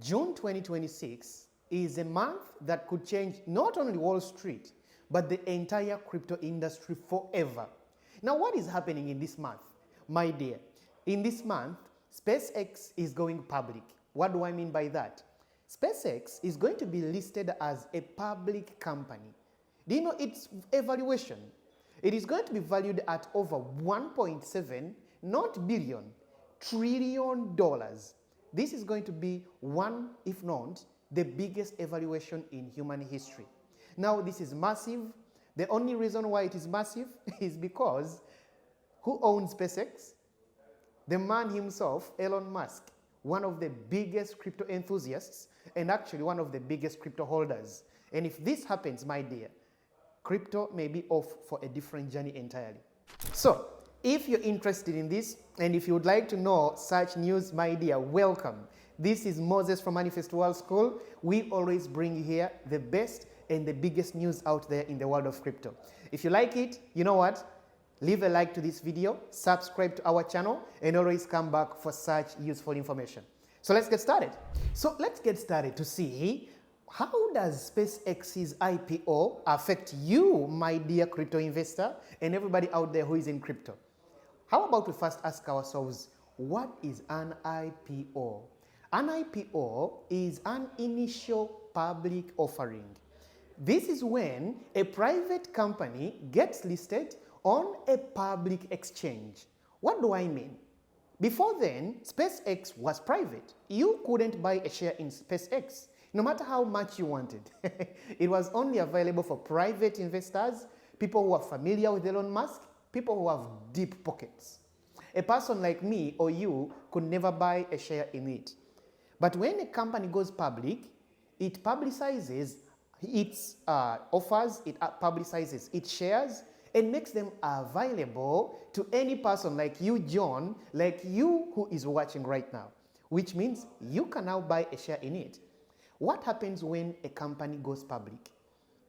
June 2026 is a month that could change not only Wall Street, but the entire crypto industry forever. Now, what is happening in this month? My dear, in this month, SpaceX is going public. What do I mean by that? SpaceX is going to be listed as a public company. Do you know its evaluation? It is going to be valued at over 1.7, not billion, trillion dollars. This is going to be one, if not, the biggest evaluation in human history. Now, this is massive. The only reason why it is massive is because who owns SpaceX? The man himself, Elon Musk, one of the biggest crypto enthusiasts and actually one of the biggest crypto holders. And if this happens, my dear, crypto may be off for a different journey entirely. So, if you're interested in this and if you would like to know such news, my dear, welcome. This is Moses from MoneyfestSchool. We always bring you here the best and the biggest news out there in the world of crypto. If you like it, you know what? Leave a like to this video, subscribe to our channel, and always come back for such useful information. So let's get started. To see how does SpaceX's IPO affect you, my dear crypto investor, and everybody out there who is in crypto. How about we first ask ourselves, what is an IPO? An IPO is an initial public offering. This is when a private company gets listed on a public exchange. What do I mean? Before then, SpaceX was private. You couldn't buy a share in SpaceX, no matter how much you wanted. It was only available for private investors, people who are familiar with Elon Musk, people who have deep pockets. A person like me or you could never buy a share in it. But when a company goes public, it publicizes its offers, it publicizes its shares, and makes them available to any person like you, John, like you who is watching right now, which means you can now buy a share in it. What happens when a company goes public?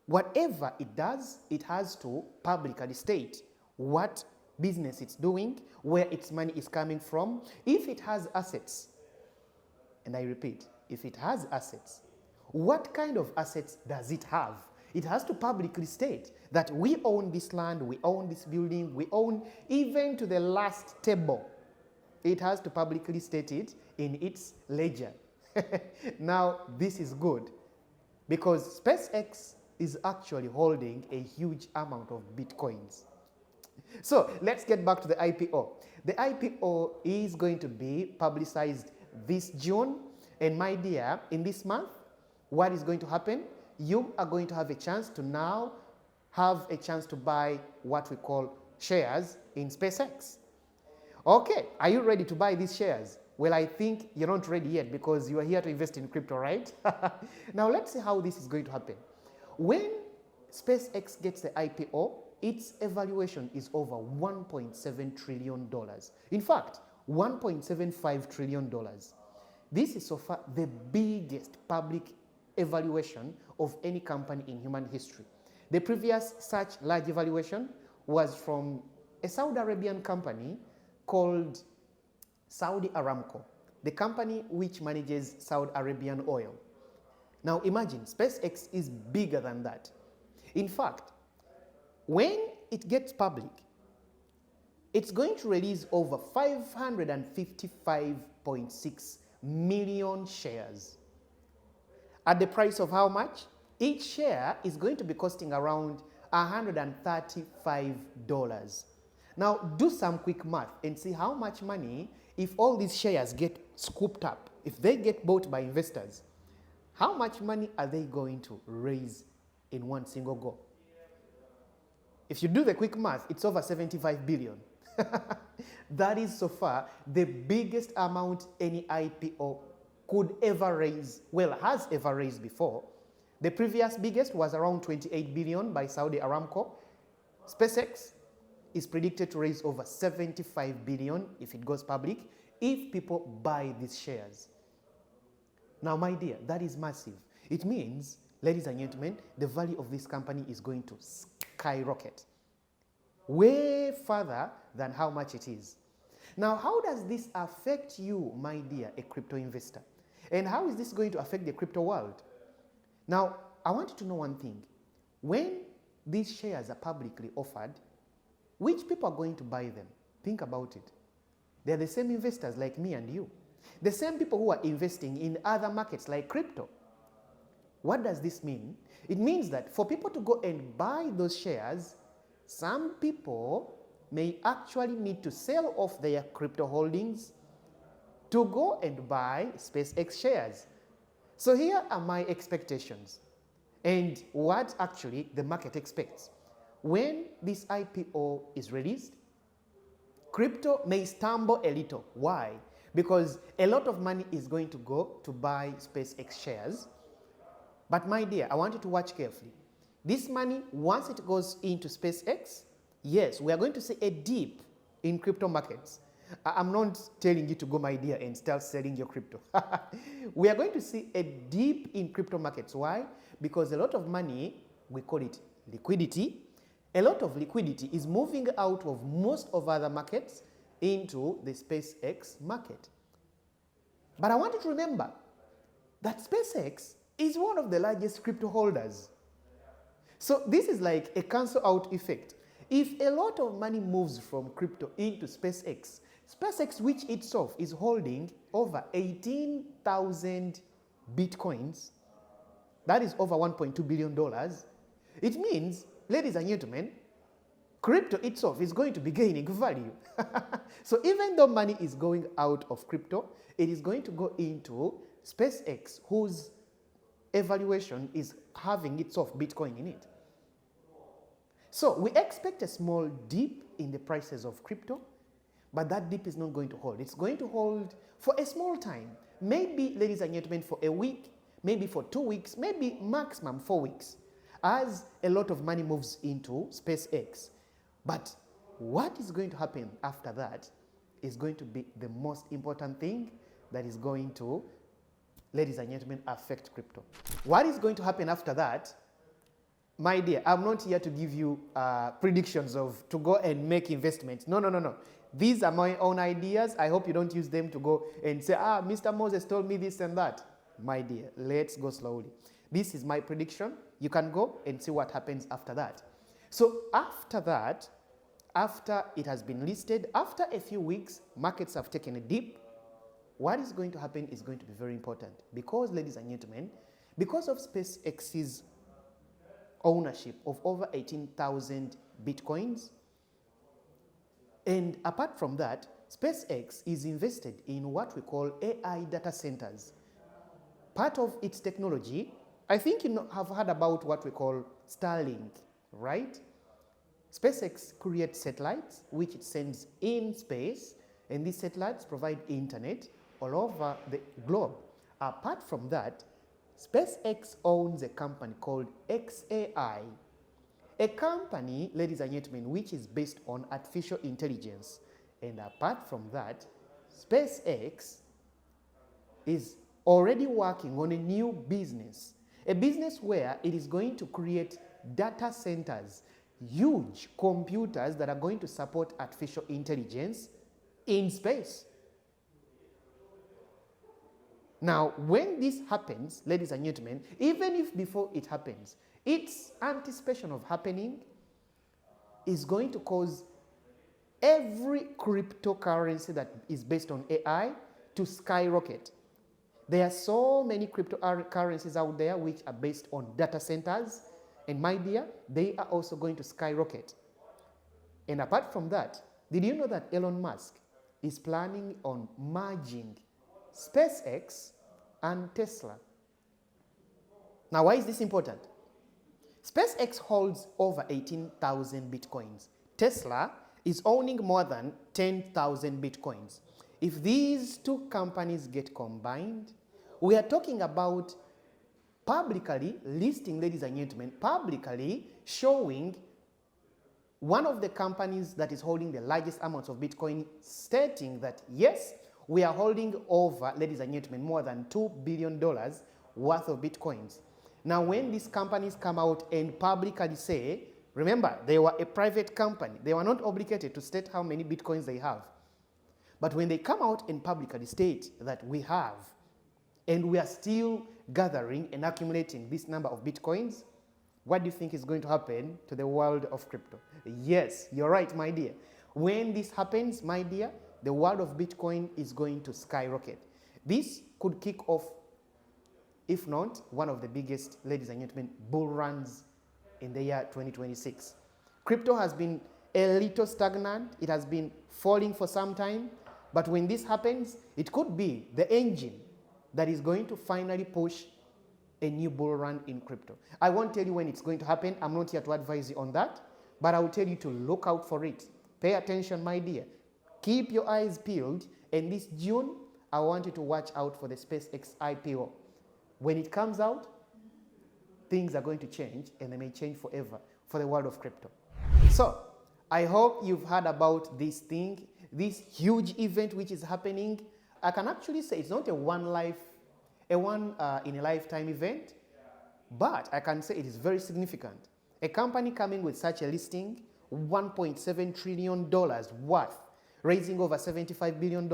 Whatever it does, it has to publicly state what business it's doing, where its money is coming from, if it has assets. And I repeat, if it has assets, what kind of assets does it have? It has to publicly state that we own this land, we own this building, we own even to the last table. It has to publicly state it in its ledger. Now, this is good because SpaceX is actually holding a huge amount of Bitcoins. So let's get back to the IPO. The IPO is going to be publicized this June. And my dear, in this month, what is going to happen? You are going to have a chance to now have a chance to buy what we call shares in SpaceX. Okay, are you ready to buy these shares? Well, I think you're not ready yet because you are here to invest in crypto, right? Now, let's see how this is going to happen. When SpaceX gets the IPO, its evaluation is over $1.7 trillion. In fact, $1.75 trillion. This is so far the biggest public evaluation of any company in human history. The previous such large evaluation was from a Saudi Arabian company called Saudi Aramco, the company which manages Saudi Arabian oil. Now imagine, SpaceX is bigger than that. In fact, when it gets public, it's going to release over 555.6 million shares. At the price of how much? Each share is going to be costing around $135. Now, do some quick math and see how much money, if all these shares get scooped up, if they get bought by investors, how much money are they going to raise in one single go? If you do the quick math, it's over 75 billion. That is so far the biggest amount any IPO could ever raise, well, has ever raised before. The previous biggest was around 28 billion by Saudi Aramco. SpaceX is predicted to raise over 75 billion if it goes public, if people buy these shares. Now, my dear, that is massive. It means, ladies and gentlemen, the value of this company is going to skyrocket way further than how much it is. Now, how does this affect you, my dear, a crypto investor? And how is this going to affect the crypto world? Now, I want you to know one thing. When these shares are publicly offered, which people are going to buy them? Think about it. They're the same investors like me and you. The same people who are investing in other markets like crypto. What does this mean? It means that for people to go and buy those shares, some people may actually need to sell off their crypto holdings to go and buy SpaceX shares. So here are my expectations and what actually the market expects. When this IPO is released, crypto may stumble a little. Why? Because a lot of money is going to go to buy SpaceX shares. But my dear, I want you to watch carefully. This money, once it goes into SpaceX, yes, we are going to see a dip in crypto markets. I'm not telling you to go, my dear, and start selling your crypto. We are going to see a dip in crypto markets. Why? Because a lot of money, we call it liquidity, a lot of liquidity is moving out of most of other markets into the SpaceX market. But I want you to remember that SpaceX is one of the largest crypto holders. So this is like a cancel out effect. If a lot of money moves from crypto into SpaceX, SpaceX, which itself is holding over 18,000 Bitcoins, that is over $1.2 billion, it means, ladies and gentlemen, crypto itself is going to be gaining value. So even though money is going out of crypto, it is going to go into SpaceX, whose evaluation is having itself Bitcoin in it. So we expect a small dip in the prices of crypto, but that dip is not going to hold. It's going to hold for a small time. Maybe, ladies and gentlemen, for a week, maybe for 2 weeks, maybe maximum 4 weeks, as a lot of money moves into SpaceX. But what is going to happen after that is going to be the most important thing that is going to, ladies and gentlemen, affect crypto. What is going to happen after that? My dear, I'm not here to give you predictions of to go and make investments. No, no, no, no. These are my own ideas. I hope you don't use them to go and say, Mr. Moses told me this and that. My dear, let's go slowly. This is my prediction. You can go and see what happens after that. So after that, after it has been listed, after a few weeks, markets have taken a dip. What is going to happen is going to be very important because, ladies and gentlemen, because of SpaceX's ownership of over 18,000 Bitcoins, and apart from that, SpaceX is invested in what we call AI data centers. Part of its technology, I think you have heard about what we call Starlink, right? SpaceX creates satellites which it sends in space, and these satellites provide internet all over the globe. Apart from that, SpaceX owns a company called XAI, a company, ladies and gentlemen, which is based on artificial intelligence. And apart from that, SpaceX is already working on a new business, a business where it is going to create data centers, huge computers that are going to support artificial intelligence in space. Now, when this happens, ladies and gentlemen, even if before it happens, its anticipation of happening is going to cause every cryptocurrency that is based on AI to skyrocket. There are so many cryptocurrencies out there which are based on data centers, and my dear, they are also going to skyrocket. And apart from that, did you know that Elon Musk is planning on merging SpaceX and Tesla? Now, why is this important? SpaceX holds over 18,000 Bitcoins. Tesla is owning more than 10,000 Bitcoins. If these two companies get combined, we are talking about publicly listing, ladies and gentlemen, publicly showing one of the companies that is holding the largest amounts of Bitcoin stating that, yes, we are holding over, ladies and gentlemen, more than $2 billion worth of Bitcoins. Now, when these companies come out and publicly say, remember, they were a private company. They were not obligated to state how many Bitcoins they have. But when they come out and publicly state that we have and we are still gathering and accumulating this number of Bitcoins, what do you think is going to happen to the world of crypto? Yes, you're right, my dear. When this happens, my dear, the world of Bitcoin is going to skyrocket. This could kick off, if not one of the biggest, ladies and gentlemen, bull runs in the year 2026. Crypto has been a little stagnant. It has been falling for some time. But when this happens, it could be the engine that is going to finally push a new bull run in crypto. I won't tell you when it's going to happen. I'm not here to advise you on that. But I will tell you to look out for it. Pay attention, my dear. Keep your eyes peeled. And this June, I want you to watch out for the SpaceX IPO. When it comes out, things are going to change, and they may change forever for the world of crypto. So, I hope you've heard about this thing, this huge event which is happening. I can actually say it's not a one in a lifetime event, but I can say it is very significant. A company coming with such a listing, $1.7 trillion worth, raising over $75 billion.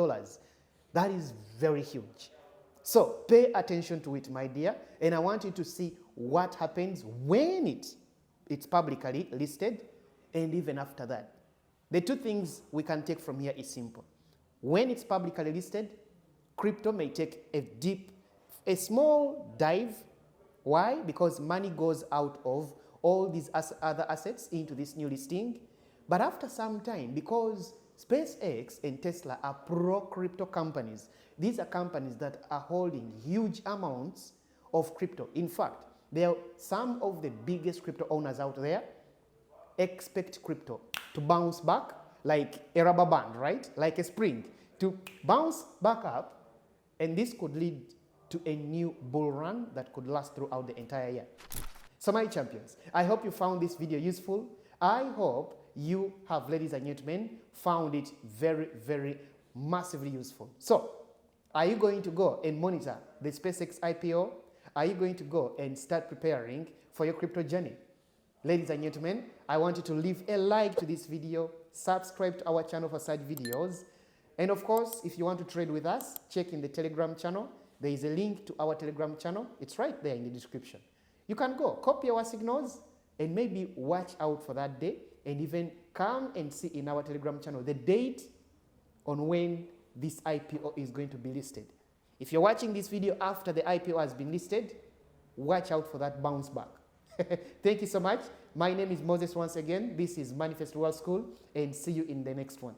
That is very huge. So pay attention to it, my dear, and I want you to see what happens when it's publicly listed, and even after that. The two things we can take from here is simple. When it's publicly listed, crypto may take a small dive. Why? Because money goes out of all these other assets into this new listing. But after some time, because SpaceX and Tesla are pro-crypto companies, these are companies that are holding huge amounts of crypto. In fact, they are some of the biggest crypto owners out there. Expect crypto to bounce back like a rubber band, right? Like a spring, to bounce back up, and this could lead to a new bull run that could last throughout the entire year. So my champions, I hope you found this video useful. I hope you have, ladies and gentlemen, found it very, very massively useful. So, are you going to go and monitor the SpaceX IPO? Are you going to go and start preparing for your crypto journey? Ladies and gentlemen, I want you to leave a like to this video, subscribe to our channel for such videos, and of course, if you want to trade with us, check in the Telegram channel. There is a link to our Telegram channel. It's right there in the description. You can go, copy our signals, and maybe watch out for that day, and even come and see in our Telegram channel the date on when this IPO is going to be listed. If you're watching this video after the IPO has been listed, watch out for that bounce back. Thank you so much. My name is Moses once again. This is MoneyfestSchool, and see you in the next one.